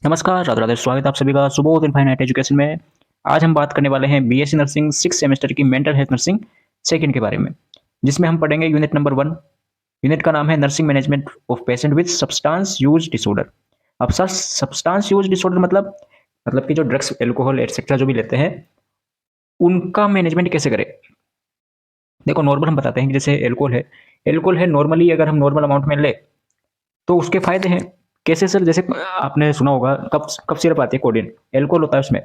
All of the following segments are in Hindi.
नमस्कार, राधे राधे, स्वागत है आप सभी का सुबोध इनफाइनाइट एजुकेशन में। आज हम बात करने वाले हैं बीएससी नर्सिंग 6 सेमेस्टर की मेंटल हेल्थ नर्सिंग सेकंड के बारे में, जिसमें हम पढ़ेंगे यूनिट नंबर 1। यूनिट का नाम है nursing management of patient with substance use disorder. अब सर, सब्सटेंस यूज डिसऑर्डर मतलब कि जो ड्रग्स, एल्कोहल एटसेट्रा जो भी लेते हैं, उनका मैनेजमेंट कैसे करें। देखो, नॉर्मल हम बताते हैं कि जैसे एल्कोहल है नॉर्मली अगर हम नॉर्मल अमाउंट में ले तो उसके फायदे हैं। कैसे सर? जैसे आपने सुना होगा कफ कफ सिरप आती है, कोडिन, एल्कोहल होता है उसमें।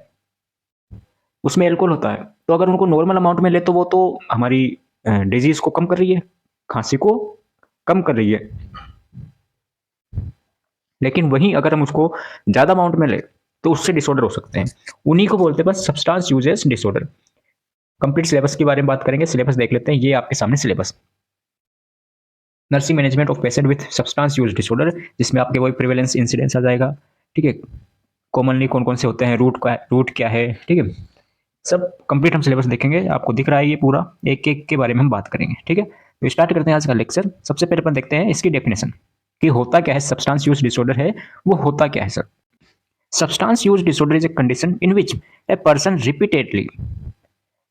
उसमें एल्कोहल होता है, तो अगर उनको नॉर्मल अमाउंट में ले तो वो तो हमारी डिजीज को कम कर रही है, खांसी को कम कर रही है। लेकिन वहीं अगर हम उसको ज्यादा अमाउंट में ले तो उससे डिसऑर्डर हो सकते हैं। उन्हीं को बोलते हैं बस substance uses disorder. Complete syllabus के बारे में बात करेंगे। सिलेबस देख लेते हैं, ये आपके सामने syllabus. Nursing management of patient with substance use disorder, जिसमें आपके वही प्रिवेलेंस इंसिडेंस आ जाएगा। ठीक है, कॉमनली कौन कौन से होते हैं, रूट क्या है, ठीक है, सब कंप्लीट हम सिलेबस देखेंगे। आपको दिख रहा है ये पूरा, एक एक के बारे में हम बात करेंगे। ठीक है, तो स्टार्ट करते हैं आज का लेक्चर। सबसे पहले अपन देखते हैं इसकी डेफिनेशन कि होता क्या है। सब्सटेंस यूज डिसऑर्डर है, वो होता क्या है sir? Substance use disorder is a condition in which a person repeatedly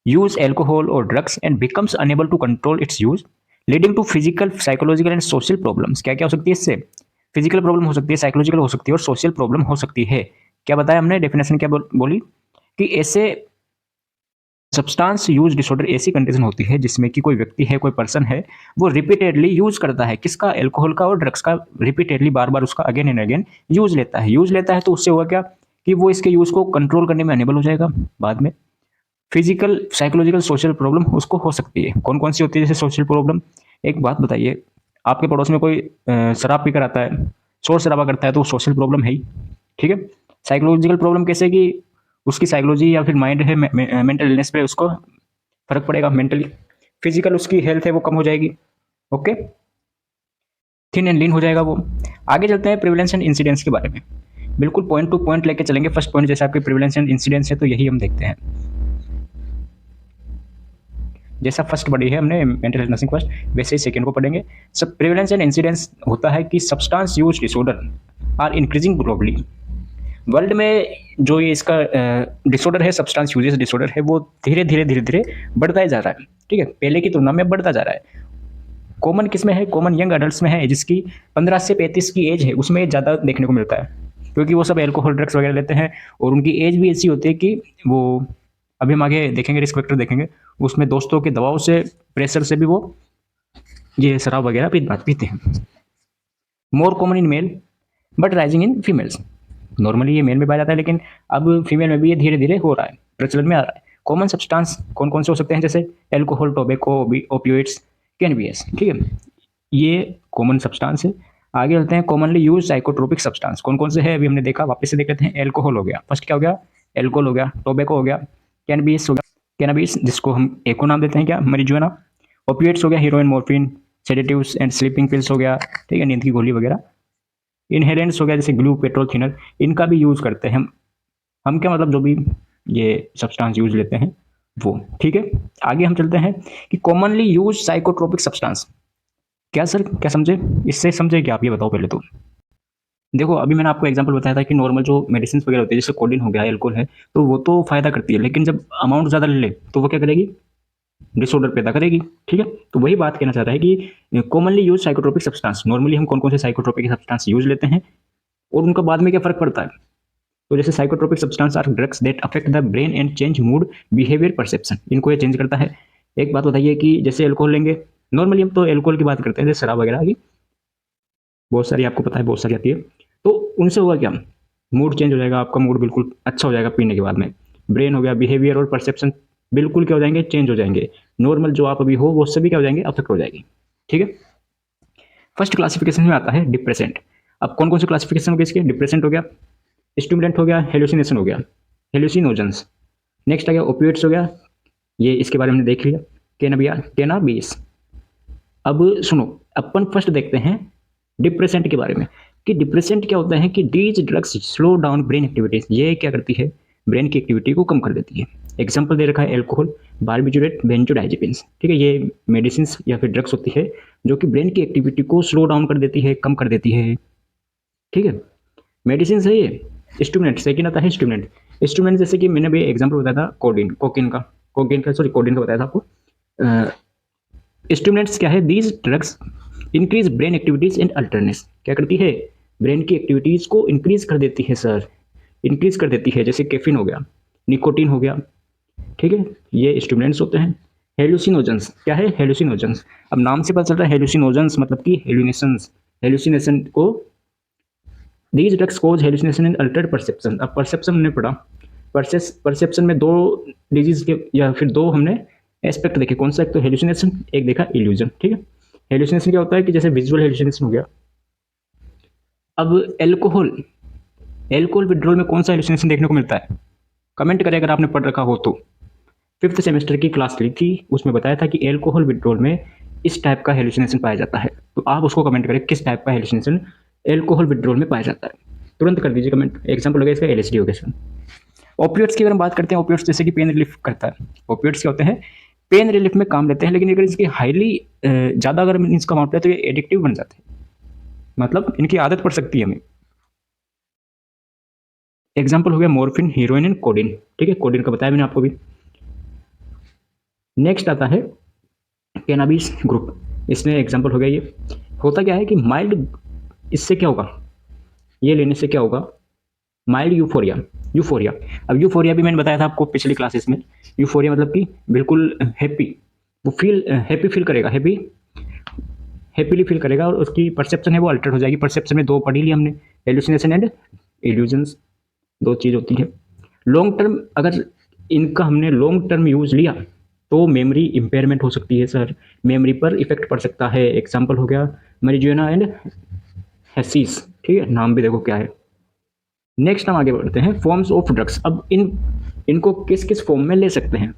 use alcohol or drugs and becomes unable to control its use, leading to physical, psychological and social problems। क्या क्या हो सकती है इससे? फिजिकल प्रॉब्लम हो सकती है, साइकोलॉजिकल हो सकती है और सोशल प्रॉब्लम हो सकती है। क्या बताया हमने? डेफिनेशन क्या बोली कि ऐसे सब्सटेंस यूज डिसऑर्डर ऐसी कंडीशन होती है जिसमें कि कोई व्यक्ति है, कोई पर्सन है, वो रिपीटेडली यूज करता है किसका? एल्कोहल का और ड्रग्स का। रिपीटेडली बार बार उसका अगेन एंड अगेन यूज लेता है तो उससे हुआ क्या कि वो इसके यूज को कंट्रोल करने में अनेबल हो जाएगा। बाद में फिजिकल, साइकोलॉजिकल, सोशल प्रॉब्लम उसको हो सकती है। कौन कौन सी होती है जैसे सोशल प्रॉब्लम? एक बात बताइए, आपके पड़ोस में कोई शराब पीकर आता है, शोर शराबा करता है, तो सोशल प्रॉब्लम है ही। ठीक है। साइकोलॉजिकल प्रॉब्लम कैसे कि उसकी साइकोलॉजी या फिर माइंड है, मेंटल इलनेस पे उसको फर्क पड़ेगा मेंटली। फिजिकल उसकी हेल्थ है वो कम हो जाएगी। ओके, थिन एंड लीन हो जाएगा वो। आगे चलते हैं प्रिविलेंस एंड इंसिडेंस के बारे में। बिल्कुल पॉइंट टू पॉइंट लेके चलेंगे। फर्स्ट पॉइंट जैसे आपके प्रिविलेंस एंड इंसिडेंस है तो यही हम देखते हैं। जैसा फर्स्ट पढ़ी है हमने मेंटल हेल्थ नर्सिंग फर्स्ट, वैसे ही सेकंड को पढ़ेंगे। सब प्रिवेलेंस एंड इंसिडेंस होता है कि substance use disorder are increasing globally. World में जो ये इसका डिसऑर्डर है, सब्सटेंस यूजेस डिसऑर्डर है, वो धीरे धीरे धीरे धीरे बढ़ता ही जा रहा है। ठीक है, पहले की तुलना में बढ़ता जा रहा है। कॉमन किस में है? कॉमन यंग अडल्ट में है, जिसकी 15 से 35 की एज है उसमें ज़्यादा देखने को मिलता है, क्योंकि वो सब एल्कोहल ड्रग्स वगैरह लेते हैं और उनकी एज भी ऐसी होती है कि वो, अभी हम आगे देखेंगे, रिस्क फैक्टर देखेंगे, उसमें दोस्तों के दबाव से, प्रेशर से भी वो ये शराब वगैरह पीते हैं। More common in male but rising in females. Normally ये मेल में पाया जाता है, लेकिन अब फीमेल में भी ये धीरे धीरे हो रहा है, प्रचलन में आ रहा है। कॉमन सब्सटेंस कौन कौन से हो सकते हैं? जैसे एल्कोहल, टोबैको, ओपियोइड्स, कैनबियस। ठीक है, ये कॉमन सब्सटेंस है। आगे चलते हैं, कॉमनली यूज साइकोट्रोपिक सब्सटेंस कौन कौन से है अभी हमने देखा, वापस से देख लेते हैं। एल्कोहल हो गया, फर्स्ट क्या हो गया? एल्कोहल हो गया। टोबैको हो गया, कैनबियस हो गया, कैनबिस जिसको हम एको नाम देते हैं, क्या, मरिजुआना। ओपिएट्स हो गया, heroine, morphine, sedatives and sleeping pills हो गया, ठीक है, नींद की गोली वगैरह। इनहेलेंट्स हो गया जैसे ग्लू, पेट्रोल थिनर, इनका भी यूज करते हैं हम क्या मतलब जो भी ये सब्सटेंस यूज लेते हैं वो। ठीक है, आगे हम चलते हैं कि कॉमनली यूज साइकोट्रोपिक सब्सटेंस। क्या सर, क्या समझे इससे? समझे क्या आप? ये बताओ पहले तो। देखो, अभी मैंने आपको एग्जांपल बताया था कि नॉर्मल जो मेडिसिन वगैरह होती है, जैसे कोडिन हो गया, एल्कोहल है, तो वो तो फायदा करती है, लेकिन जब अमाउंट ज़्यादा ले ले तो वो क्या करेगी? डिसऑर्डर पैदा करेगी। ठीक है, तो वही बात कहना चाहता है कि commonly use psychotropic substance, normally हम कौन कौन से साइकोट्रोपिक सब्सटेंस यूज लेते हैं और उनका बाद में क्या फर्क पड़ता है। तो जैसे psychotropic substance are drugs that affect the brain and change mood, behaviour, perception. इनको ये चेंज करता है। एक बात बताइए कि जैसे एल्कोहल लेंगे, नॉर्मली हम तो एल्कोहल की बात करते हैं, जैसे शराब वगैरह की बहुत सारी, आपको पता है बहुत सारी आती है, तो उनसे होगा क्या? मूड चेंज हो जाएगा, आपका मूड बिल्कुल अच्छा हो जाएगा पीने के बाद में। ब्रेन हो गया, बिहेवियर और परसेप्शन बिल्कुल क्या हो जाएंगे? चेंज हो जाएंगे। नॉर्मल जो आप अभी हो वो सभी क्या हो जाएंगे? अफेक्ट हो जाएगी। ठीक है। फर्स्ट क्लासिफिकेशन में आता है डिप्रेसेंट। अब कौन कौन से क्लासिफिकेशन हो गए इसके? डिप्रेसेंट हो गया, स्टिमुलेंट हो गया, हेलुसिनेशन हो गया, हेलुसिनोजेंस। नेक्स्ट आ गया ओपिएट्स हो गया, ये इसके बारे में देख लिया, केनाबिस। अब सुनो, अपन फर्स्ट देखते हैं डिप्रेसेंट के बारे में कि डिप्रेसेंट क्या होता है कि these drugs slow down brain activities. ये क्या करती है? ब्रेन की एक्टिविटी को कम कर देती है। एग्जाम्पल दे रखा है एल्कोहल, बारबिटूरेट, बेंजोडाइजेपिन्स। ठीक है, ये मेडिसिन या फिर ड्रग्स होती है जो कि ब्रेन की एक्टिविटी को स्लो डाउन कर देती है, कम कर देती है। ठीक है, मेडिसिन है ये। स्टिमुलेंट, सेकंड आता है स्टिमुलेंट। स्टिमुलेंट जैसे कि मैंने भी एग्जांपल बताया था कोकीन का बताया था आपको। स्टिमुलेंट्स क्या है? These drugs increase brain activities and alertness. क्या करती है? ब्रेन की एक्टिविटीज को इंक्रीज कर देती है सर, इंक्रीज कर देती है। जैसे कैफीन हो गया, निकोटीन हो गया, ठीक है, ये स्टिमुलेंट्स होते हैं। हेलुसिनोजेंस क्या है? हेलुसिनोजेंस, अब नाम से पता चल रहा है हेलुसिनोजेंस मतलब कि हेलुनेशंस, हेलुसिनेशन को। These drugs cause hallucination and altered perception. अब परसेप्शन हमने पढ़ा, परसेप्शन में दो डिजीज के या फिर दो हमने एस्पेक्ट देखे। कौन सा? एक तो हेलुसिनेशन, एक देखा इल्यूजन, ठीक है। हेलुसिनेशन क्या होता है कि जैसे विजुअल हेलुसिनेशन हो गया। अब एल्कोहल, एल्कोहल विड्रॉल में कौन सा हेलुसिनेशन देखने को मिलता है? कमेंट करें अगर आपने पढ़ रखा हो तो। फिफ्थ सेमेस्टर की क्लास ली थी, उसमें बताया था कि एल्कोहल विड्रॉल में इस टाइप का हेलुसिनेशन पाया जाता है। तो आप उसको कमेंट करें किस टाइप का हेलुसिनेशन एल्कोहल विड्रॉल में पाया जाता है, तुरंत कर दीजिए कमेंट। एग्जाम्पल हो गया इसका एलएसडी हो गया सर। ओपियोइड्स की अगर हम बात करते हैं, ओपियोइड्स जैसे कि पेन रिलीफ करता है। ओपियोइड्स क्या होते हैं? पेन रिलीफ में काम लेते हैं, लेकिन अगर इसकी हाईली ज़्यादा अगर इसका अमाउंट है तो ये एडिक्टिव बन जाते हैं, मतलब इनकी आदत पड़ सकती है हमें। एग्जाम्पल हो गया मोर्फिन, हीरोइन एंड कोडिन, ठीक है, कोडिन का बताया मैंने आपको भी। नेक्स्ट आता है कैनाबिस ग्रुप, इसमें एग्जाम्पल हो गया ये। होता क्या है कि माइल्ड, इससे क्या होगा, ये लेने से क्या होगा? Mild euphoria, euphoria. अब यूफोरिया भी मैंने बताया था आपको पिछली क्लासेस में। यूफोरिया मतलब कि बिल्कुल हैप्पी, वो फील हैप्पी फील करेगा, हैप्पीली फील करेगा, और उसकी परसेप्शन है वो अल्टर हो जाएगी। परसेप्शन में दो पढ़ी ली हमने, एलुसिनेशन एंड इल्यूजन्स, दो चीज़ होती है। लॉन्ग टर्म, अगर इनका हमने लॉन्ग टर्म यूज लिया तो मेमोरी इंपेयरमेंट हो सकती है सर, मेमोरी पर इफेक्ट पड़ सकता है। एग्जाम्पल हो गया marijuana एंड हैसीस, ठीक है, नाम भी देखो क्या है। नेक्स्ट हम आगे बढ़ते हैं फॉर्म्स ऑफ ड्रग्स। अब इनको किस किस फॉर्म में ले सकते हैं,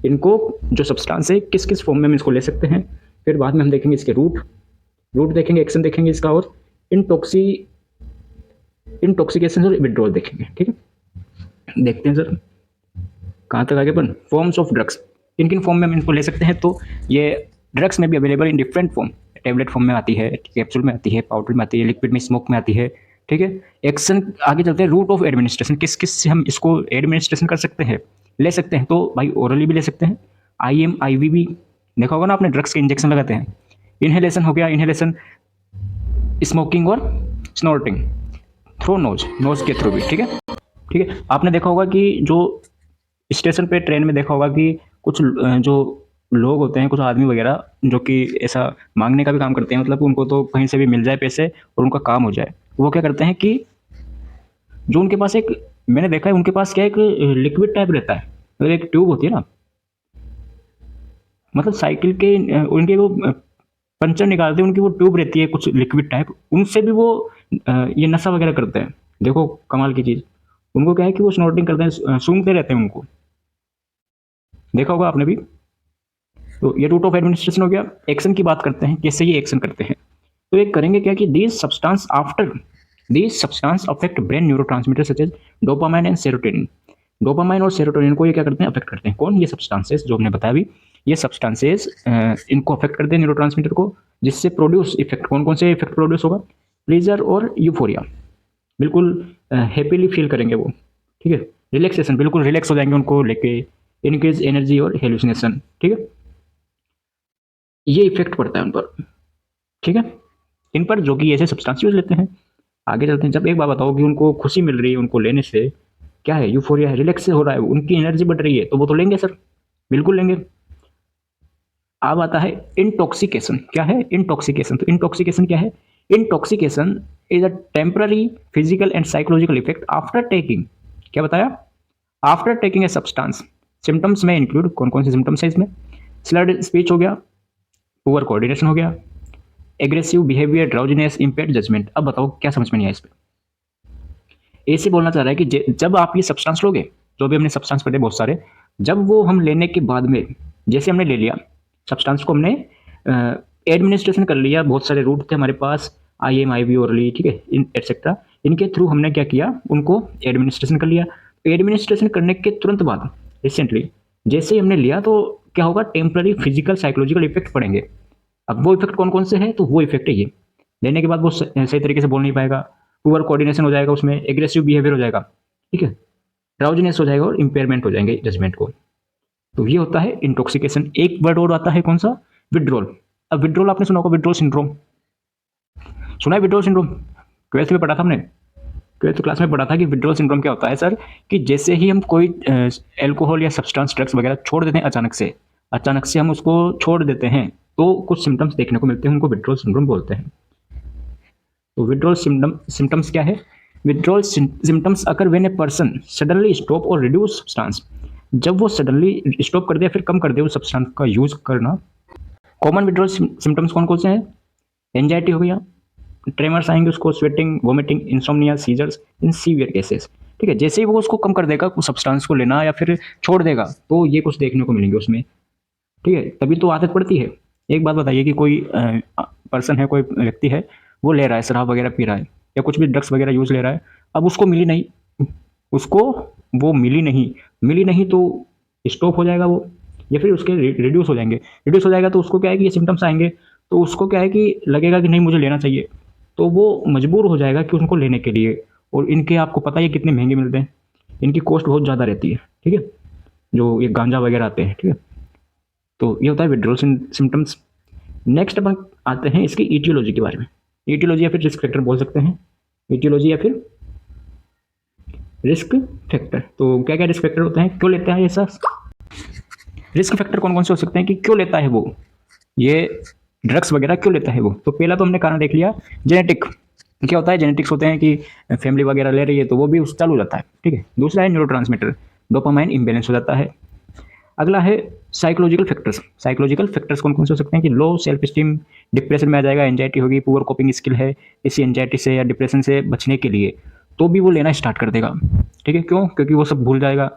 इनको जो सब्सटेंस है किस किस फॉर्म में हम इसको ले सकते हैं। फिर बाद में हम देखेंगे इसके रूट देखेंगे, एक्शन देखेंगे इसका, और इंटॉक्सिकेशन और विड्रॉल देखेंगे, ठीक है। देखते हैं सर कहाँ तक आगे अपन। फॉर्म्स ऑफ ड्रग्स, किन किन फॉर्म में हम इनको ले सकते हैं। तो ये ड्रग्स में भी available in different form, tablet form में आती है, कैप्सूल में आती है, पाउडर में आती है, लिक्विड में, स्मोक में आती है, ठीक है। एक्शन आगे चलते हैं, रूट ऑफ एडमिनिस्ट्रेशन, किस किस से हम इसको एडमिनिस्ट्रेशन कर सकते हैं, ले सकते हैं। तो भाई ओरली भी ले सकते हैं, आईएम आईवी भी, देखा होगा ना आपने, ड्रग्स के इंजेक्शन लगाते हैं। इनहेलेशन हो गया, इनहेलेशन स्मोकिंग और स्नोर्टिंग थ्रू नोज के थ्रू भी, ठीक है, ठीक है। आपने देखा होगा कि जो स्टेशन पे ट्रेन में देखा होगा कि कुछ जो लोग होते हैं, कुछ आदमी वगैरह जो कि ऐसा मांगने का भी काम करते हैं, मतलब उनको तो कहीं से भी मिल जाए पैसे और उनका काम हो जाए, वो क्या करते हैं कि जो उनके पास एक, मैंने देखा है उनके पास क्या एक लिक्विड टाइप रहता है, मतलब एक ट्यूब होती है ना, मतलब साइकिल के उनके वो पंचर निकालते हैं, उनकी वो ट्यूब रहती है कुछ लिक्विड टाइप, उनसे भी वो ये नशा वगैरह करते हैं। देखो कमाल की चीज़, उनको क्या है कि वो स्नॉर्टिंग करते हैं, सूंघते रहते हैं उनको, देखा होगा आपने भी। तो ये रूट ऑफ एडमिनिस्ट्रेशन हो गया। एक्शन की बात करते हैं, कैसे ये एक्शन करते हैं। तो ये करेंगे क्या कि these substance affect brain neurotransmitter such as dopamine and serotonin. Dopamine और सेरोटोनिन को ये क्या करते हैं? अफेक्ट करते हैं। कौन? ये सब्सटेंसेस जो हमने बताया अभी, ये सब्सटेंसेस इनको अफेक्ट करते हैं न्यूरोट्रांसमीटर को, जिससे प्रोड्यूस इफेक्ट, कौन कौन से इफेक्ट प्रोड्यूस होगा? प्लेजर और यूफोरिया, बिल्कुल हैप्पीली फील करेंगे वो, ठीक है। रिलैक्सेशन, बिल्कुल रिलैक्स हो जाएंगे उनको लेके, इनक्रीज एनर्जी और हेलुसिनेशन, ठीक है, ये इफेक्ट पड़ता है उन पर, ठीक है, इन पर जो कि ऐसे सब्सटेंस यूज लेते हैं। आगे चलते हैं। जब एक बात बताओ कि उनको खुशी मिल रही है उनको लेने से, क्या है? यूफोरिया है, रिलैक्स हो रहा है, उनकी एनर्जी बढ़ रही है, तो वो तो लेंगे सर, बिल्कुल लेंगे। अब आता है इंटॉक्सिकेशन। क्या है इंटॉक्सिकेशन? तो इंटॉक्सिकेशन क्या है? Intoxication is a temporary physical and psychological effect after taking, क्या बताया? After taking a substance. Symptoms में इंक्लूड, कौन कौन से सिम्टम्स है इसमें? स्लर्ड स्पीच हो गया, पुअर कोऑर्डिनेशन हो गया, aggressive behaviour, drowsiness, impaired judgement. अब बताओ क्या समझ में नहीं आया इस पे? ऐसे बोलना चाह रहा है कि जब आप ये सब्सटेंस लोगे, जो भी हमने सब्सटेंस पढ़े बहुत सारे, जब वो हम लेने के बाद में, जैसे हमने ले लिया सब्सटेंस को, हमने एडमिनिस्ट्रेशन कर लिया, बहुत सारे रूट थे हमारे पास, आईएम आईवी ओरली, ठीक है, एटसेट्रा, इनके थ्रू हमने क्या किया? उनको एडमिनिस्ट्रेशन कर लिया। एडमिनिस्ट्रेशन करने के तुरंत बाद रिसेंटली जैसे ही हमने लिया, तो क्या होगा? टेम्पररी फिजिकल साइकोलॉजिकल इफेक्ट पड़ेंगे। अब वो इफेक्ट कौन कौन से हैं? तो वो इफेक्ट है ये, लेने के बाद वो सही तरीके से बोल नहीं पाएगा, पुअर कोऑर्डिनेशन हो जाएगा, उसमें एग्रेसिव बिहेवियर हो जाएगा, ठीक है, ड्राउजीनेस हो जाएगा और इम्पेयरमेंट हो जाएंगे जजमेंट को। तो ये होता है इंटॉक्सिकेशन। एक वर्ड और आता है कौन सा, विड्रॉल। अब विड्रॉल आपने सुना होगा, विड्रॉल सिंड्रोम सुना है, विड्रॉल सिंड्रोम 12th में पढ़ा था हमने, 12th क्लास में पढ़ा था कि विड्रॉल सिंड्रोम क्या होता है सर, कि जैसे ही हम कोई एल्कोहल या सब्सटेंस ड्रग्स वगैरह छोड़ देते हैं अचानक से हम उसको छोड़ देते हैं तो कुछ सिम्टम्स देखने को मिलते हैं, उनको विड्रॉल सिंड्रोम बोलते हैं। तो विड्रॉल सिम्टम्स क्या है, withdrawal symptoms occur when a person suddenly stop और रिड्यूस सब्सटेंस, जब वो सडनली स्टॉप कर दे फिर कम कर दे उस सब्सटेंस का यूज करना। कॉमन विड्रॉल सिम्टम्स कौन कौन से हैं, एंजाइटी हो गया, ट्रेमर्स आएंगे उसको, sweating, vomiting, insomnia, seizures in severe cases, ठीक है। जैसे ही वो उसको कम कर देगा उस सब्सटेंस को लेना या फिर छोड़ देगा तो ये कुछ देखने को मिलेंगे उसमें, ठीक है, तभी तो आदत पड़ती है। एक बात बताइए कि कोई पर्सन है, कोई व्यक्ति है, वो ले रहा है शराब वगैरह पी रहा है या कुछ भी ड्रग्स वगैरह यूज ले रहा है, अब उसको मिली नहीं, उसको वो मिली नहीं तो स्टॉप हो जाएगा वो, या फिर उसके रिड्यूस हो जाएगा तो उसको क्या है कि ये सिम्टम्स आएंगे, तो उसको क्या है कि लगेगा कि नहीं मुझे लेना चाहिए, तो वो मजबूर हो जाएगा कि उनको लेने के लिए। और इनके आपको पता ही है कितने महंगे मिलते हैं, इनकी कॉस्ट बहुत ज़्यादा रहती है, ठीक है, जो ये गांजा वगैरह आते हैं, ठीक है। तो ये होता है विड्रॉल सिम्टम्स। नेक्स्ट अपन आते हैं इसकी ईटियोलॉजी के बारे में। ईटियोलॉजी या फिर रिस्क फैक्टर बोल सकते हैं, ईटियोलॉजी या फिर रिस्क फैक्टर। तो क्या क्या रिस्क फैक्टर होते हैं, क्यों लेता है ऐसा, रिस्क फैक्टर कौन कौन से हो सकते हैं कि क्यों लेता है वो ये ड्रग्स वगैरह क्यों लेता है वो। तो पहला तो हमने कारण देख लिया, जेनेटिक, क्या होता है, जेनेटिक्स होते हैं कि फैमिली वगैरह ले रही है तो वो भी उस चालू हो जाता है, ठीक है। दूसरा है न्यूरोट्रांसमीटर, डोपामाइन इम्बेलेंस हो जाता है। अगला है साइकोलॉजिकल फैक्टर्स कौन कौन से हो सकते हैं कि लो सेल्फ स्टीम, डिप्रेशन में आ जाएगा, एंजाइटी होगी, पुअर कोपिंग स्किल है, इसी एंजाइटी से या डिप्रेशन से बचने के लिए तो भी वो लेना स्टार्ट कर देगा, ठीक है। क्यों, क्योंकि वो सब भूल जाएगा,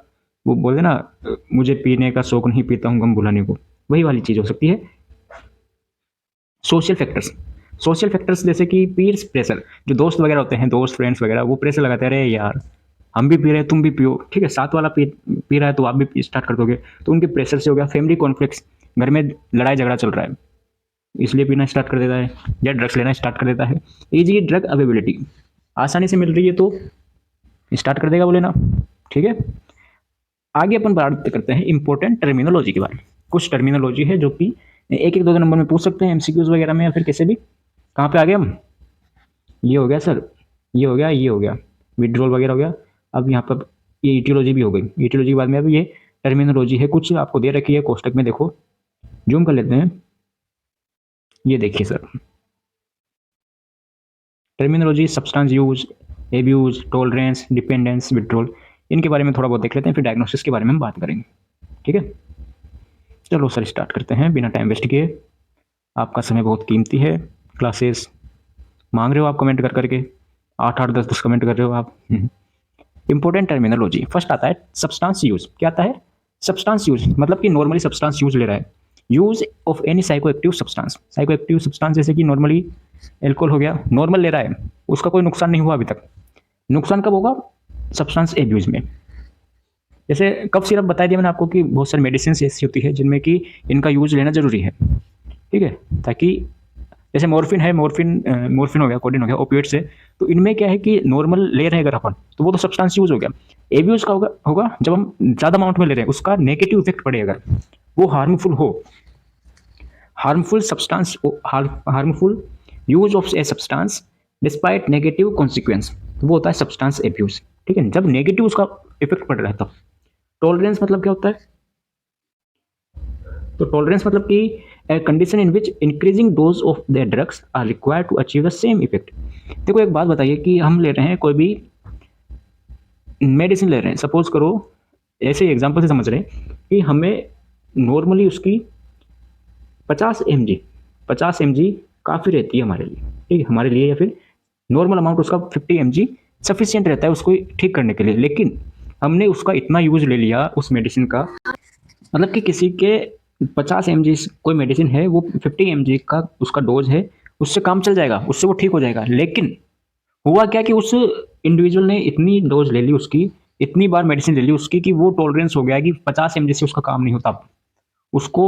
वो बोलते ना मुझे पीने का शौक नहीं, पीता हूँ गम भुलाने को, वही वाली चीज़ हो सकती है। सोशल फैक्टर्स जैसे कि पीयर्स प्रेशर, जो दोस्त वगैरह होते हैं, दोस्त फ्रेंड्स वगैरह, वो प्रेशर लगाते हैं, अरे यार हम भी पी रहे हैं तुम भी पियो, ठीक है, साथ वाला पी रहा है तो आप भी स्टार्ट कर दोगे, तो उनके प्रेशर से हो गया। फैमिली कॉन्फ्लिक्ट्स, घर में लड़ाई झगड़ा चल रहा है इसलिए पीना स्टार्ट कर देता है या ड्रग्स लेना स्टार्ट कर देता है। ईजी ड्रग अवेलेबिलिटी, आसानी से मिल रही है तो स्टार्ट कर देगा वो लेना, ठीक है। आगे अपन बात करते हैं इंपॉर्टेंट टर्मिनोलॉजी के बारे में। कुछ टर्मिनोलॉजी है जो कि एक एक दो नंबर में पूछ सकते हैं एमसीक्यूज वगैरह में या फिर कैसे भी। कहाँ पे आ गए हम, ये हो गया सर, ये हो गया विड्रॉल वगैरह हो गया। अब यहाँ पर ये ईटियोलॉजी भी हो गई, ईटियोलॉजी के बाद में अब ये टर्मिनोलॉजी है, कुछ आपको दे रखी है कोष्टक में, देखो जूम कर लेते हैं, ये देखिए sir, terminology, substance use, abuse, tolerance, dependence, withdrawal, इनके बारे में थोड़ा बहुत देख लेते हैं, फिर डायग्नोसिस के बारे में हम बात करेंगे, ठीक है। चलो सर स्टार्ट करते हैं बिना टाइम वेस्ट किए, आपका समय बहुत कीमती है, क्लासेस मांग रहे हो आप कमेंट कर करके, 8 8 10 10 कमेंट कर रहे हो आप। इंपॉर्टेंट टर्मिनोलॉजी, फर्स्ट आता है सब्सटेंस यूज। क्या आता है, सब्सटेंस यूज मतलब कि नॉर्मली सब्सटेंस यूज ले रहा है, use of any psychoactive substance जैसे कि नॉर्मली एल्कोहल हो गया, नॉर्मल ले रहा है, उसका कोई नुकसान नहीं हुआ अभी तक, नुकसान कब होगा, सब्सटेंस एब्यूज में। जैसे कफ सिरप बता दिया मैंने आपको कि बहुत सारी मेडिसिन ऐसी होती है जिनमें कि इनका यूज लेना जरूरी है, ठीक है, ताकि जैसे मॉर्फिन है, मॉर्फिन हो गया, कोडिन हो गया, ओपिएट से, तो इनमें क्या है कि नॉर्मल ले रहे हैं अगर अपन तो वो तो सब्सटेंस यूज हो गया। एब्यूज का होगा जब हम ज़्यादा अमाउंट में ले रहे हैं, उसका नेगेटिव इफेक्ट पड़े अगर वो हार्मफुल हो, harmful use of a substance despite negative consequence, तो वो होता है सब्सटेंस एब्यूज, ठीक है, जब नेगेटिव उसका इफेक्ट पड़ रहा है तब। टॉलरेंस मतलब क्या होता है, तो टॉलरेंस मतलब कि a condition in which increasing dose of the drugs are required to achieve the same effect। देखो एक बात बताइए कि हम ले रहे हैं कोई भी मेडिसिन ले रहे हैं, सपोज करो ऐसे एग्जांपल से समझ रहे हैं कि हमें नॉर्मली उसकी 50 mg काफ़ी रहती है हमारे लिए, ठीक है, हमारे लिए, या फिर नॉर्मल अमाउंट उसका 50 mg सफिशियंट रहता है उसको ठीक करने के लिए, लेकिन हमने उसका इतना यूज ले लिया उस मेडिसिन का, मतलब कि किसी के 50 mg कोई मेडिसिन है, वो 50 mg का उसका डोज है, उससे काम चल जाएगा, उससे वो ठीक हो जाएगा, लेकिन हुआ क्या कि उस इंडिविजुअल ने इतनी डोज ले ली उसकी, इतनी बार मेडिसिन ले ली उसकी कि वो टॉलरेंस हो गया कि 50 mg से उसका काम नहीं होता, उसको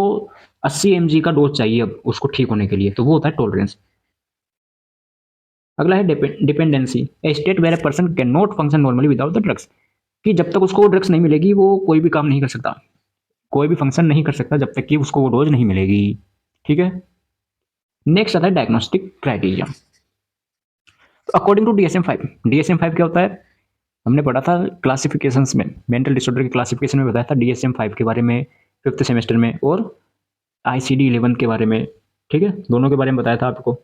80 mg का डोज चाहिए अब उसको ठीक होने के लिए, तो वो होता है टॉलरेंस। अगला है dependency, a state where a person can not function normally without the drugs, कि जब तक उसको ड्रग्स नहीं मिलेगी वो कोई भी काम नहीं कर सकता, कोई भी फंक्शन नहीं कर सकता जब तक कि उसको वो डोज नहीं मिलेगी। ठीक है। नेक्स्ट आता है diagnostic criteria. According to DSM-5, DSM-5 क्या होता है, हमने पढ़ा था क्लासिफिकेशंस में, मेंटल डिसऑर्डर के क्लासिफिकेशन में बताया था DSM-5 के बारे में 5th सेमेस्टर में, और ICD-11 के बारे में। ठीक है, दोनों के बारे में बताया था आपको,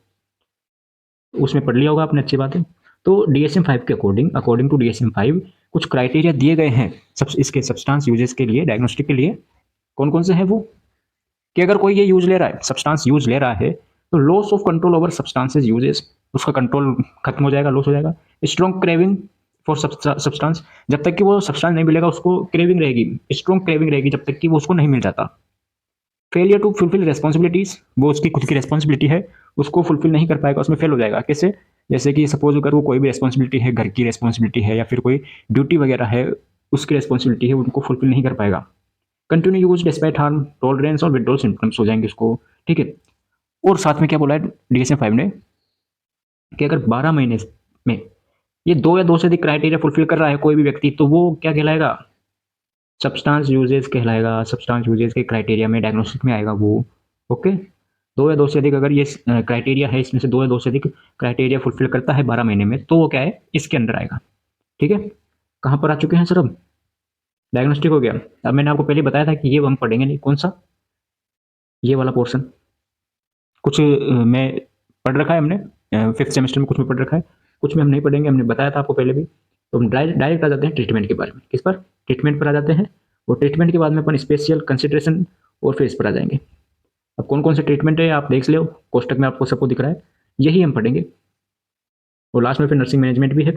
उसमें पढ़ लिया होगा आपने, अच्छी बात है। तो DSM-5 के अकॉर्डिंग टू DSM-5 कुछ क्राइटेरिया दिए गए हैं सब इसके सब्सटेंस यूजेस के लिए, डायग्नोस्टिक के लिए। कौन कौन से हैं वो, कि अगर कोई ये यूज ले रहा है, सब्सटेंस यूज ले रहा है, तो loss of control over substances uses, उसका कंट्रोल खत्म हो जाएगा, लॉस हो जाएगा। स्ट्रॉन्ग क्रेविंग फॉर सब्सटेंस, जब तक कि वो सब्सटेंस नहीं मिलेगा उसको क्रेविंग रहेगी, स्ट्रॉन्ग क्रेविंग रहेगी जब तक कि वो उसको नहीं मिल जाता। फेलियर टू फुलफिल रिस्पॉन्सिबिलिटीज, वो उसकी खुद की रिस्पॉन्सिबिलिटी है उसको फुलफिल नहीं कर पाएगा, उसमें फेल हो जाएगा। कैसे, जैसे कि सपोज अगर वो कोई भी रिस्पॉन्सिबिलिटी है, घर की रिस्पॉन्सिबिलिटी है या फिर कोई ड्यूटी वगैरह है, उसकी रिस्पॉन्सिबिलिटी है, उनको फुलफिल नहीं कर पाएगा। Continue use despite harm tolerance और विड्रॉल सिम्टम्स हो जाएंगे उसको। ठीक है। और साथ में क्या बोला है DSM-5 ने, कि अगर 12 महीने में ये 2 या 2 से अधिक क्राइटेरिया फुलफिल कर रहा है कोई भी व्यक्ति, तो वो क्या कहलाएगा, सब्सटेंस यूजेस कहलाएगा, सब्सटेंस यूजेस के क्राइटेरिया में, डायग्नोस्टिक में आएगा वो। ओके। 2 या 2 से अधिक अगर ये क्राइटेरिया है, इसमें से 2 या 2 से अधिक क्राइटेरिया फुलफिल करता है 12 महीने में, तो वो क्या है, इसके अंदर आएगा। ठीक है। कहाँ पर आ चुके हैं सर अब, डायग्नोस्टिक हो गया। अब मैंने आपको पहले बताया था कि ये हम पढ़ेंगे नहीं, कौन सा, ये वाला पोर्शन कुछ मैं पढ़ रखा है हमने 5th सेमेस्टर में, कुछ में पढ़ रखा है, कुछ में हम नहीं पढ़ेंगे, हमने बताया था आपको पहले भी। तो हम डायरेक्ट आ जाते हैं ट्रीटमेंट के बारे में, किस पर, ट्रीटमेंट पर आ जाते हैं। और ट्रीटमेंट के बाद में अपन स्पेशल कंसिडरेशन और फेज पर आ जाएंगे। अब कौन कौन से ट्रीटमेंट है आप देख लो, कोष्टक में आपको सबको दिख रहा है, यही हम पढ़ेंगे। और लास्ट में फिर नर्सिंग मैनेजमेंट भी है,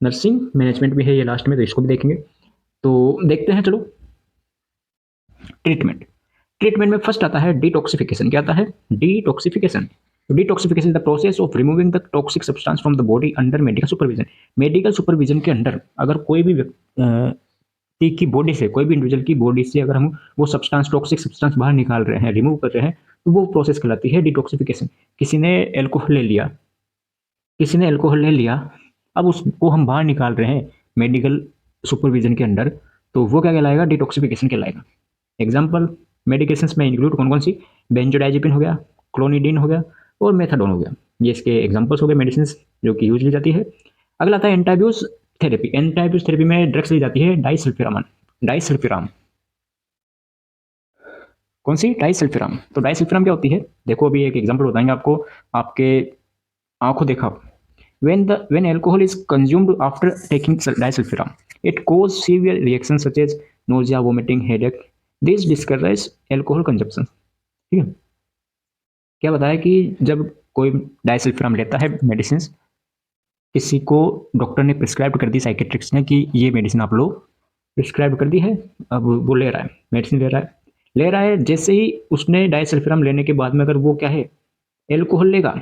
नर्सिंग मैनेजमेंट भी है ये लास्ट में, तो इसको भी देखेंगे। तो देखते हैं, चलो ट्रीटमेंट। ट्रीटमेंट में फर्स्ट आता है डिटॉक्सिफिकेशन। क्या आता है, detoxification. Detoxification is the process of removing the toxic substance from the body under medical supervision. Medical supervision के अंडर अगर कोई भी व्यक्ति की बॉडी से, कोई भी इंडिविजुअल की बॉडी से अगर हम वो सब्सटेंस, टॉक्सिक सब्सटेंस बाहर निकाल रहे हैं, रिमूव कर रहे हैं, तो वो प्रोसेस कहलाती है डिटॉक्सिफिकेशन। किसी ने एल्कोहल ले लिया, किसी ने एल्कोहल ले लिया, अब उसको हम बाहर निकाल रहे हैं मेडिकल सुपरविजन के अंडर, तो वो क्या कहलाएगा, डिटॉक्सिफिकेशन कहलाएगा। एग्जाम्पल मेडिकेशंस में इंक्लूड कौन कौन सी, बेंजोडाइजेपिन हो गया, क्लोनिडीन हो गया, और मेथाडोन हो गया, ये इसके एग्जाम्पल्स हो गए मेडिसिन जो कि यूज ली जाती है। अगला आता है एंटाब्यूज थेरेपी। एंटाब्यूज थेरेपी में ड्रग्स ली जाती है डाइसल्फिराम। डाइसल्फिराम कौन सी, डाइसल्फिराम। तो डाइसल्फिराम क्या होती है, देखो अभी एक एग्जाम्पल बताएंगे आपको, आपके आंखों देखा। when alcohol is consumed after taking disulfiram, it causes severe reactions such as nausea, vomiting, headache. This discourages alcohol consumption. ठीक है। क्या बताया कि जब कोई डाइसल्फिराम लेता है मेडिसिन, किसी को डॉक्टर ने प्रिस्क्राइब कर दी, साइकेट्रिक्स ने, कि ये मेडिसिन आप लो, प्रिस्क्राइब कर दी है, अब वो ले रहा है, मेडिसिन ले रहा है, जैसे ही उसने डाइसल्फिराम लेने के बाद में अगर वो क्या है, एल्कोहल लेगा,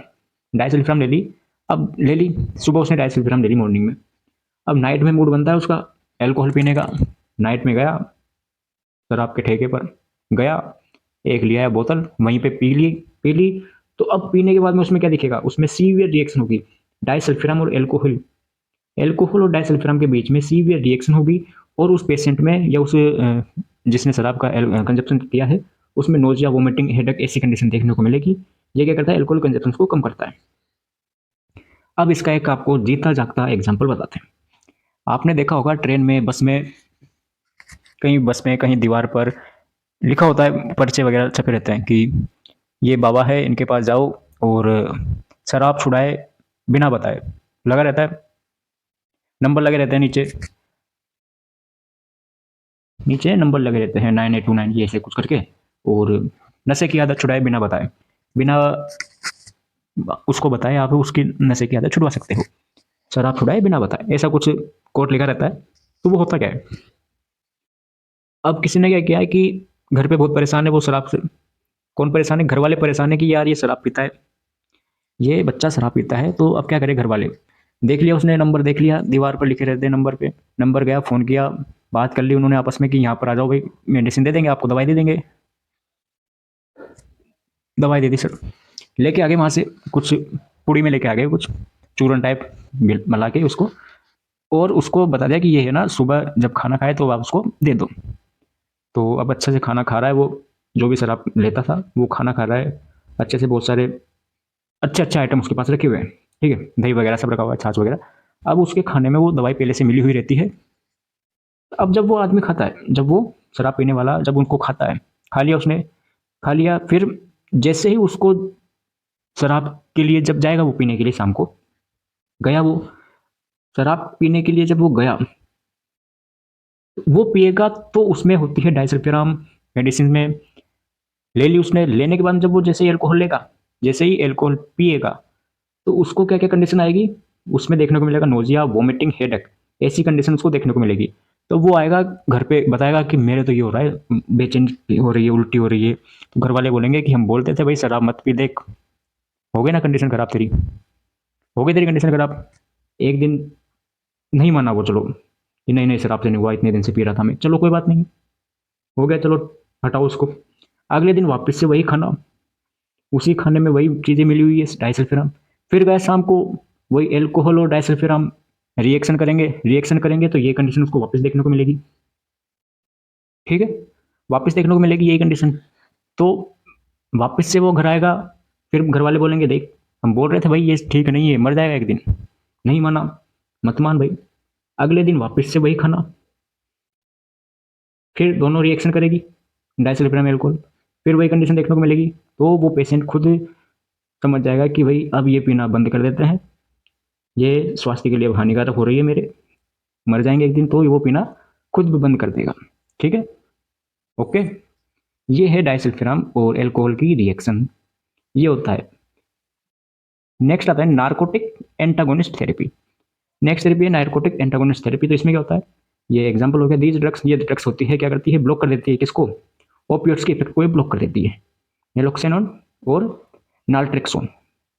डाइसल्फिराम ले ली, अब ले ली, सुबह उसने डाइसल्फिराम ले ली मॉर्निंग में, अब नाइट में मूड बनता है उसका एल्कोहल पीने का, नाइट में गया शराब के ठेके पर, गया एक लिया है बोतल, वहीं पे पी ली। तो अब पीने के बाद में उसमें क्या दिखेगा, उसमें सीवियर रिएक्शन होगी, डाइसल्फिराम और एल्कोहल, एल्कोहल और डाइसल्फिराम के बीच में सीवियर रिएक्शन होगी, और उस पेशेंट में या उस जिसने शराब का कंजप्शन किया है, उसमें नोजिया, वोमिटिंग, हेडेक ऐसी कंडीशन देखने को मिलेगी। ये क्या करता है, एल्कोहल कंजप्शन को कम करता है। अब इसका एक आपको जीता जागता एग्जाम्पल बताते हैं। आपने देखा होगा ट्रेन में, बस में, कहीं दीवार पर लिखा होता है, पर्चे वगैरह छपे रहते हैं कि ये बाबा है, इनके पास जाओ और शराब छुड़ाए बिना बताए, लगा रहता है, नंबर लगे रहते हैं नीचे, नीचे नंबर लगे रहते हैं 9829 ये ऐसे कुछ करके, और नशे की आदत छुड़ाए बिना बताए, बिना उसको बताए आप उसकी नशे की आदत छुड़वा सकते हो, शराब छुड़ाए बिना बताए, ऐसा कुछ कोट लिखा रहता है। तो वो होता क्या है, अब किसी ने क्या किया है कि घर पे बहुत परेशान है वो शराब से, कौन परेशान है, घर वाले परेशान है कि यार ये शराब पीता है, ये बच्चा शराब पीता है, तो अब क्या करे घर वाले, देख लिया उसने, नंबर देख लिया दीवार पर लिखे रहते हैं नंबर पे, नंबर गया, फ़ोन किया, बात कर ली उन्होंने आपस में कि यहाँ पर आ जाओ भाई, मेडिसिन दे देंगे आपको, दवाई दे देंगे, दवाई दे दी सर, लेके आ गए वहाँ से कुछ पुड़ी में लेके आ गए कुछ चूरन टाइप मिला के उसको, और उसको बता दिया कि ये है ना, सुबह जब खाना खाए तो आप उसको दे दो। तो अब अच्छे से खाना खा रहा है वो, जो भी शराब लेता था वो खाना खा रहा है अच्छे से, बहुत सारे अच्छे अच्छे आइटम उसके पास रखे हुए हैं, ठीक है, दही वगैरह सब रखा हुआ है, छाछ वगैरह। अब उसके खाने में वो दवाई पहले से मिली हुई रहती है। अब जब वो आदमी खाता है, जब वो शराब पीने वाला जब उनको खाता है, खा लिया उसने, खा लिया, फिर जैसे ही उसको शराब के लिए जब जाएगा वो पीने के लिए, शाम को गया वो शराब पीने के लिए, जब वो गया वो पिएगा तो उसमें होती है 250 ग्राम मेडिसिन में, ले ली उसने। लेने के बाद जब वो जैसे ही अल्कोहल लेगा, जैसे ही अल्कोहल पिएगा, तो उसको क्या क्या कंडीशन आएगी, उसमें देखने को मिलेगा नोजिया, वोमिटिंग, हेडेक, ऐसी कंडीशन उसको देखने को मिलेगी। तो वो आएगा घर पे बताएगा कि मेरे तो ये हो रहा है, बेचैनी हो रही है, उल्टी हो रही है। तो घर वाले बोलेंगे कि हम बोलते थे भाई शराब मत पी, देख हो गई ना कंडीशन खराब तेरी, हो गई तेरी कंडीशन खराब। एक दिन नहीं माना वो, चलो कि नहीं नहीं शराब से नहीं हुआ, इतने दिन से पी रहा था मैं, चलो कोई बात नहीं, हो गया, चलो हटाओ उसको। अगले दिन वापस से वही खाना, उसी खाने में वही चीज़ें मिली हुई है 250 ग्राम। फिर गए शाम को, वही एल्कोहल और 250 ग्राम रिएक्शन करेंगे, रिएक्शन करेंगे तो ये कंडीशन उसको वापस देखने को मिलेगी, ठीक है, वापस देखने को मिलेगी यही कंडीशन। तो वापस से वो घर आएगा, फिर घर वाले बोलेंगे देख हम बोल रहे थे भाई ये ठीक नहीं है, मर जाएगा एक दिन, नहीं माना, मत मान भाई। अगले दिन वापस से वही खाना, फिर दोनों रिएक्शन करेगी, 250 ग्राम एल्कोहल, फिर वही कंडीशन देखने को मिलेगी। तो वो पेशेंट खुद समझ जाएगा कि भाई अब ये पीना बंद कर देते हैं, ये स्वास्थ्य के लिए अब हानिकारक हो रही है मेरे, मर जाएंगे एक दिन, तो वो पीना खुद भी बंद कर देगा, ठीक है, ओके। ये है डाइसल्फिराम और एल्कोहल की रिएक्शन, ये होता है। नेक्स्ट आता है narcotic antagonist therapy. Next therapy है नार्कोटिक एंटागोनिस्ट थेरेपी। तो इसमें क्या होता है, ये एग्जांपल हो गया दीज ड्रग्स, ये ड्रग्स होती है क्या करती है, ब्लॉक कर देती है किसको, ओपियोइड्स के इफेक्ट को ब्लॉक कर देती है, नेलोक्सेनोन और नाल्ट्रेक्सोन।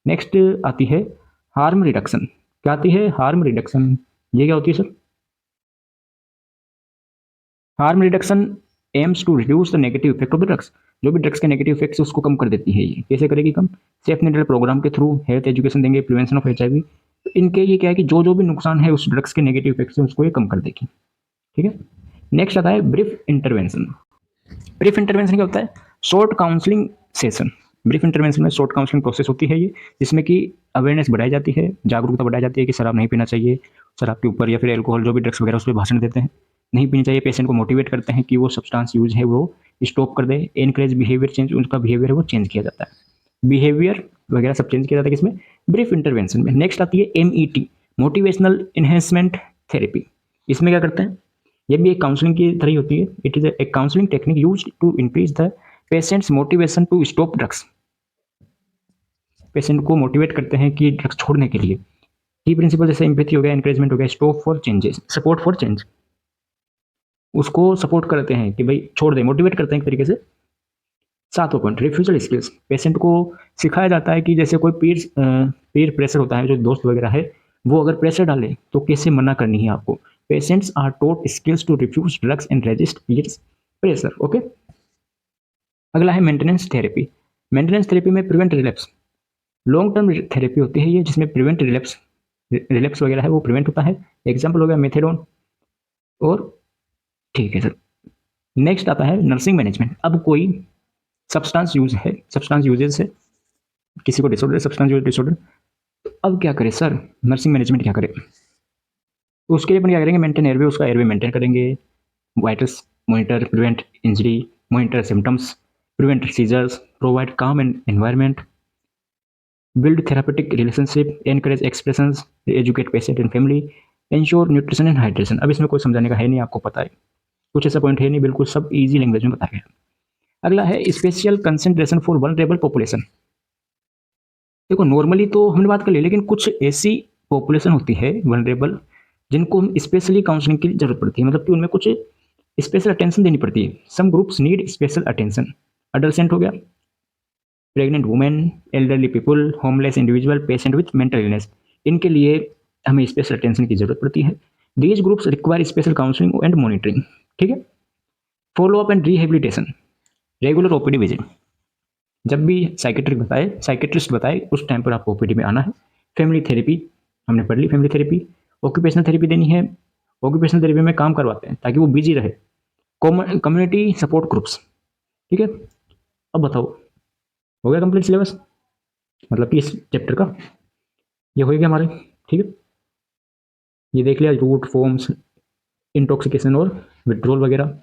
नेक्स्ट आती है हार्म रिडक्शन। क्या आती है, हार्म रिडक्शन, ये क्या होती है sir, harm reduction aims to reduce the negative effect of the drugs. जो भी ड्रग्स के नेगेटिव इफेक्ट्स है उसको कम कर देती है। ये कैसे करेगी कम, सेफ नीडल प्रोग्राम के थ्रू हेल्थ एजुकेशन देंगे, प्रिवेंशन ऑफ HIV। तो इनके ये क्या है कि जो जो भी नुकसान है उस ड्रग्स के नेगेटिव इफेक्ट्स है उसको ये कम कर देगी, ठीक है। नेक्स्ट आता है ब्रीफ इंटरवेंशन। ब्रीफ इंटरवेंशन क्या होता है, short counselling session. Brief intervention में शॉर्ट काउंसलिंग प्रोसेस होती है ये, जिसमें कि अवेयरनेस बढ़ाई जाती है, जागरूकता बढ़ाई जाती है कि शराब नहीं पीना चाहिए, शराब के ऊपर या फिर एल्कोहल जो भी ड्रग्स वगैरह उस पर भाषण देते हैं, नहीं पीनी चाहिए। पेशेंट को मोटिवेट करते हैं कि वो सब्सटेंस यूज है वो स्टॉप कर दे, एनकरेज बिहेवियर चेंज, उनका बिहेवियर है वो चेंज किया जाता है, बिहेवियर वगैरह सब चेंज किया जाता है किसमें, ब्रीफ इंटरवेंशन में। नेक्स्ट आती है MET, मोटिवेशनल इन्हेंसमेंट थेरेपी। इसमें क्या करते हैं, ये भी एक काउंसलिंग की तरह ही होती है। It is a counselling technique used to increase the patient's motivation to stop drugs. Patient को मोटिवेट करते हैं कि ड्रग्स छोड़ने के लिए। की प्रिंसिपल जैसे एम्पैथी हो गया, एनकरेजमेंट हो गया, stop for changes, support for change, उसको सपोर्ट करते हैं कि भाई छोड़ दे, मोटिवेट करते हैं एक तरीके से। सातवां पॉइंट रिफ्यूजल स्किल्स। पेशेंट को सिखाया जाता है कि जैसे कोई पीर प्रेशर होता है, जो दोस्त वगैरह है वो अगर प्रेशर डाले तो कैसे मना करनी है आपको। Patients are taught skills to refuse drugs and resist peer pressure, okay. अगला है मेंटेनेंस थेरेपी। मेंटेनेंस थेरेपी में prevent relapse, long term therapy होती है ये, जिसमें प्रिवेंट रिलैप्स, रिलैप्स वगैरह है वो प्रिवेंट होता है। एग्जाम्पल हो गया मेथेडोन और, ठीक है सर। नेक्स्ट आता है नर्सिंग मैनेजमेंट। अब कोई सब्सटेंस यूज है, सब्सटेंस यूजेस है, किसी को डिसऑर्डर है सब्सटेंस यूज डिसऑर्डर, तो अब क्या करें सर, नर्सिंग मैनेजमेंट क्या करें, तो उसके लिए अपन क्या करेंगे, मेंटेन एयरवे, उसका एयरवे मेंटेन करेंगे, vitals monitor, prevent injury, monitor symptoms, prevent seizures, provide calm and environment, build therapeutic relationship, encourage expressions, educate patient and family, ensure nutrition and hydration। अब इसमें कोई समझाने का है नहीं, आपको पता है, कुछ ऐसा पॉइंट है नहीं, बिल्कुल सब इजी लैंग्वेज में बताया गया। अगला है special concentration for vulnerable population. देखो नॉर्मली तो हमने बात कर ली, लेकिन कुछ ऐसी पॉपुलेशन होती है वल्नरेबल जिनको हम स्पेशली काउंसलिंग की जरूरत पड़ती है, मतलब कि उनमें कुछ स्पेशल अटेंशन देनी पड़ती है। Some groups need special attention, adolescent हो गया, pregnant women, elderly people, homeless individual, patient with mental illness, इनके लिए हमें स्पेशल अटेंशन की जरूरत पड़ती है। These groups require special counselling and monitoring, ठीक है। Follow up and rehabilitation, regular OPD visit, जब भी साइकेट्रिस्ट बताए उस टाइम पर आपको OPD में आना है। फैमिली थेरेपी, हमने पढ़ ली फैमिली थेरेपी। ऑक्यूपेशनल थेरेपी देनी है, ऑक्यूपेशनल थेरेपी में काम करवाते हैं ताकि वो बिजी रहे। कम्युनिटी सपोर्ट ग्रुप्स, ठीक है। अब बताओ, हो गया कंप्लीट सिलेबस, मतलब कि इस चैप्टर का ये हो गया हमारे, ठीक है। ये देख लिया रूट फॉर्म्स, इंटॉक्सिकेशन और विड्रोल वगैरह।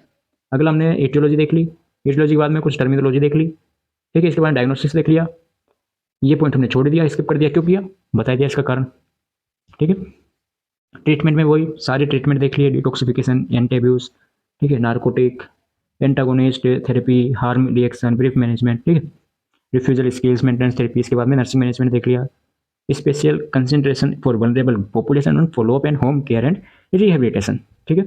अगला हमने एटियोलॉजी देख ली, एटियोलॉजी के बाद में कुछ टर्मिनोलॉजी देख ली, ठीक है। इसके बाद डायग्नोस्टिक्स देख लिया, ये पॉइंट हमने छोड़ दिया, स्किप कर दिया, क्यों किया बता दिया इसका कारण, ठीक है। ट्रीटमेंट में वही सारे ट्रीटमेंट देख लिए, डिटॉक्सिफिकेशन, एंटी अब्यूज, ठीक है, narcotic, antagonist therapy, harm reaction, brief management, ठीक है, रिफ्यूजल स्किल्स, मेंटेनेंस थेरेपी। इसके बाद में नर्सिंग मैनेजमेंट देख लिया, special concentration for vulnerable population on follow up and home care and rehabilitation, ठीक है।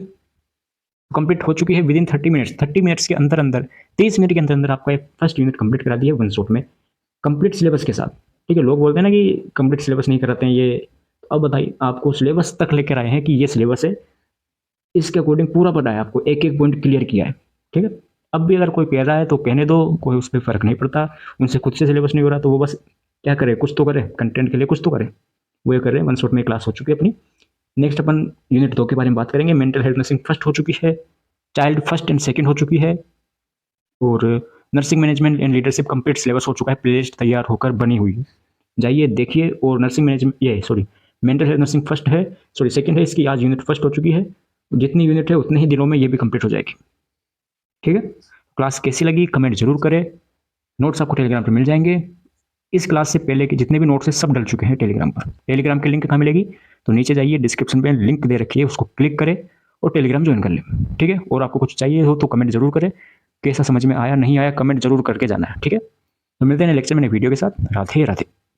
कंप्लीट हो चुकी है विद इन 30 मिनट्स, 30 मिनट्स के अंदर अंदर, 30 मिनट के अंदर अंदर आपका फर्स्ट यूनिट कंप्लीट करा दिया वन शॉट में, कंप्लीट सिलेबस के साथ, ठीक है। लोग बोलते हैं ना कि कंप्लीट सिलेबस नहीं कराते हैं ये, अब बताइए आपको सिलेबस तक लेकर आए हैं कि ये सिलेबस है, इसके अकॉर्डिंग पूरा पढ़ा है आपको, एक एक पॉइंट क्लियर किया है, ठीक है। अब भी अगर कोई कह रहा है तो कहने दो, कोई उस पर फर्क नहीं पड़ता, उनसे खुद से सिलेबस नहीं हो रहा तो वो बस क्या करे, कुछ तो करे, कंटेंट के लिए कुछ तो करे, वो ये कर रहे हैं। वन शॉट में क्लास हो चुकी है अपनी। नेक्स्ट अपन यूनिट 2 के बारे में बात करेंगे। मेंटल हेल्थ नर्सिंग फर्स्ट हो चुकी है, चाइल्ड फर्स्ट एंड सेकंड हो चुकी है, और nursing management and leadership complete syllabus हो चुका है, प्लेलिस्ट तैयार होकर बनी हुई है, जाइए देखिए। और नर्सिंग मैनेजमेंट ये sorry mental health nursing first है, सॉरी सेकंड है, इसकी आज यूनिट फर्स्ट हो चुकी है। जितनी यूनिट है उतने ही दिनों में ये भी कंप्लीट हो जाएगी, ठीक है। क्लास कैसी लगी कमेंट जरूर करें, नोट्स आपको टेलीग्राम पर मिल जाएंगे। इस क्लास से पहले के जितने भी नोट्स हैं सब डल चुके हैं टेलीग्राम पर। टेलीग्राम की लिंक कहाँ मिलेगी, तो नीचे जाइए, डिस्क्रिप्शन में लिंक दे रखी है, उसको क्लिक करें और टेलीग्राम ज्वाइन कर लें, ठीक है। और आपको कुछ चाहिए हो तो कमेंट जरूर करें, कैसा समझ में आया नहीं आया कमेंट जरूर करके जाना है, ठीक है। तो मिलते हैं नेक्स्ट लेक्चर में नई वीडियो के साथ। राधे राधे।